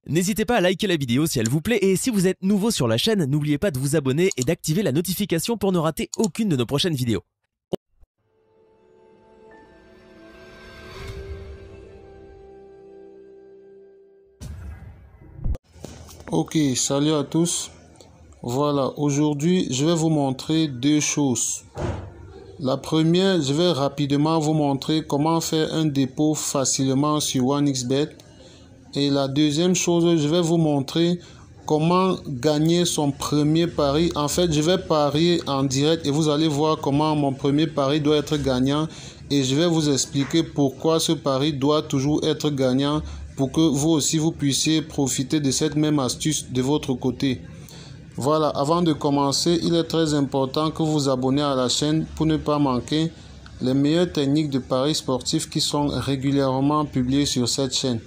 N'hésitez pas à liker la vidéo si elle vous plaît et si vous êtes nouveau sur la chaîne, n'oubliez pas de vous abonner et d'activer la notification pour ne rater aucune de nos prochaines vidéos. Ok, salut à tous. Voilà, aujourd'hui, je vais vous montrer deux choses. La première, je vais rapidement vous montrer comment faire un dépôt facilement sur OneXBet. Et la deuxième chose, je vais vous montrer comment gagner son premier pari. En fait, je vais parier en direct et vous allez voir comment mon premier pari doit être gagnant. Et je vais vous expliquer pourquoi ce pari doit toujours être gagnant pour que vous aussi vous puissiez profiter de cette même astuce de votre côté. Voilà, avant de commencer, il est très important que vous vous abonnez à la chaîne pour ne pas manquer les meilleures techniques de paris sportifs qui sont régulièrement publiées sur cette chaîne.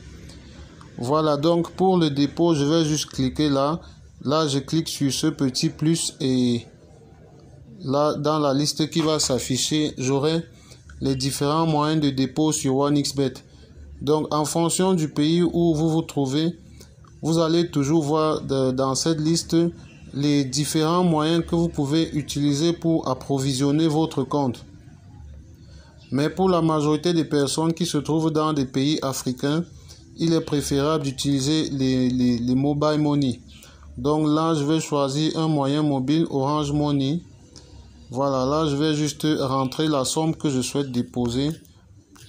Voilà, donc pour le dépôt, je vais juste cliquer là. Là, je clique sur ce petit plus et là, dans la liste qui va s'afficher, j'aurai les différents moyens de dépôt sur OneXBet. Donc, en fonction du pays où vous vous trouvez, vous allez toujours voir dans cette liste les différents moyens que vous pouvez utiliser pour approvisionner votre compte. Mais pour la majorité des personnes qui se trouvent dans des pays africains, il est préférable d'utiliser les mobile money. Donc là, je vais choisir un moyen mobile Orange Money. Voilà, là, je vais juste rentrer la somme que je souhaite déposer.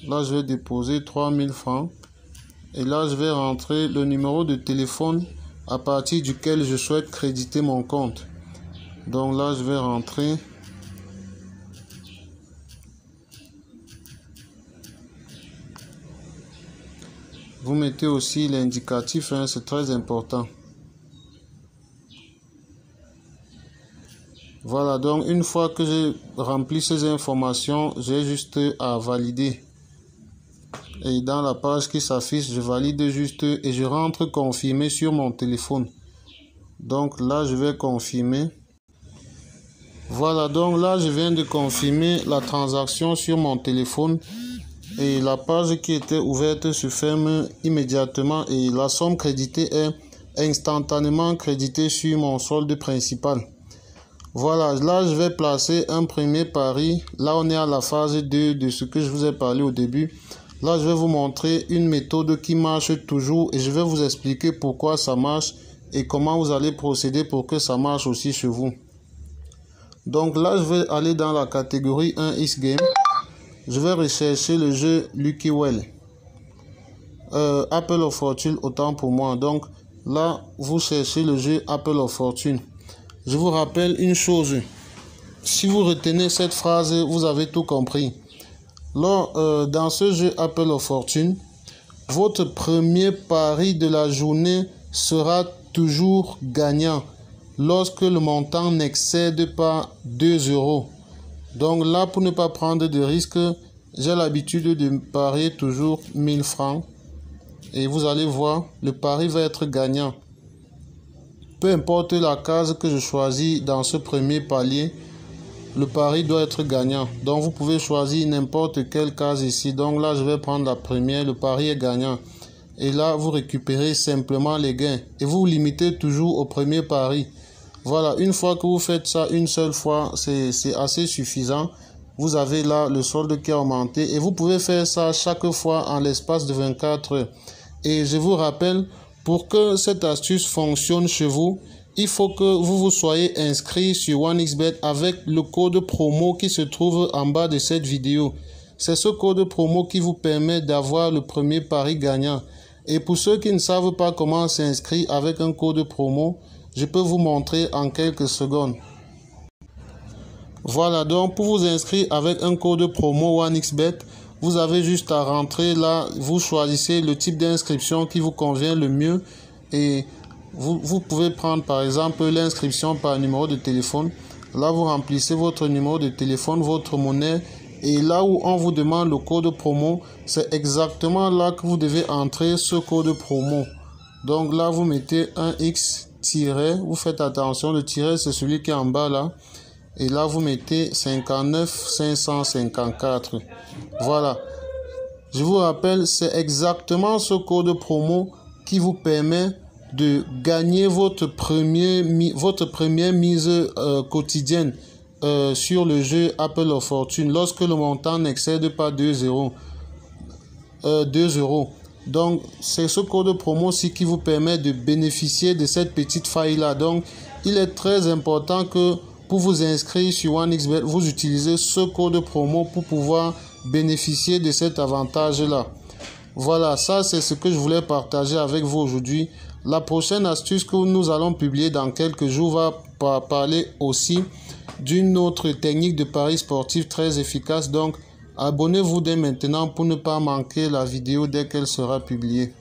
Là, je vais déposer 3000 francs. Et là, je vais rentrer le numéro de téléphone à partir duquel je souhaite créditer mon compte. Donc là, je vais rentrer. Vous mettez aussi l'indicatif, hein, c'est très important. Voilà, donc une fois que j'ai rempli ces informations, j'ai juste à valider. Et dans la page qui s'affiche, je valide juste et je rentre confirmer sur mon téléphone. Donc là, je vais confirmer. Voilà, donc là, je viens de confirmer la transaction sur mon téléphone. Et la page qui était ouverte se ferme immédiatement et la somme créditée est instantanément créditée sur mon solde principal. Voilà, là je vais placer un premier pari. Là on est à la phase 2 de ce que je vous ai parlé au début. Là je vais vous montrer une méthode qui marche toujours et je vais vous expliquer pourquoi ça marche et comment vous allez procéder pour que ça marche aussi chez vous. Donc là je vais aller dans la catégorie 1x game. Je vais rechercher le jeu Lucky Well. Apple of Fortune, autant pour moi. Donc là, vous cherchez le jeu Apple of Fortune. Je vous rappelle une chose. Si vous retenez cette phrase, vous avez tout compris. Là, dans ce jeu Apple of Fortune, votre premier pari de la journée sera toujours gagnant lorsque le montant n'excède pas 2 €. Donc là, pour ne pas prendre de risques, j'ai l'habitude de parier toujours 1000 francs. Et vous allez voir, le pari va être gagnant. Peu importe la case que je choisis dans ce premier palier, le pari doit être gagnant. Donc vous pouvez choisir n'importe quelle case ici. Donc là, je vais prendre la première, le pari est gagnant. Et là, vous récupérez simplement les gains. Et vous vous limitez toujours au premier pari. Voilà, une fois que vous faites ça une seule fois, c'est assez suffisant. Vous avez là le solde qui a augmenté et vous pouvez faire ça chaque fois en l'espace de 24 heures. Et je vous rappelle, pour que cette astuce fonctionne chez vous, il faut que vous soyez inscrit sur OneXBet avec le code promo qui se trouve en bas de cette vidéo. C'est ce code promo qui vous permet d'avoir le premier pari gagnant. Et pour ceux qui ne savent pas comment s'inscrire avec un code promo, je peux vous montrer en quelques secondes. Voilà, donc pour vous inscrire avec un code promo OneXBet, vous avez juste à rentrer là, vous choisissez le type d'inscription qui vous convient le mieux et vous pouvez prendre par exemple l'inscription par numéro de téléphone. Là, vous remplissez votre numéro de téléphone, votre monnaie et là où on vous demande le code promo, c'est exactement là que vous devez entrer ce code promo. Donc là, vous mettez un X tiret, vous faites attention, le tiret c'est celui qui est en bas là. Et là, vous mettez 59 554. Voilà. Je vous rappelle, c'est exactement ce code promo qui vous permet de gagner votre première mise quotidienne sur le jeu Apple of Fortune lorsque le montant n'excède pas 2 euros. Donc, c'est ce code promo-ci qui vous permet de bénéficier de cette petite faille-là. Donc, il est très important que pour vous inscrire sur OneXBet, vous utilisez ce code promo pour pouvoir bénéficier de cet avantage-là. Voilà, ça c'est ce que je voulais partager avec vous aujourd'hui. La prochaine astuce que nous allons publier dans quelques jours va parler aussi d'une autre technique de paris sportif très efficace. Donc, abonnez-vous dès maintenant pour ne pas manquer la vidéo dès qu'elle sera publiée.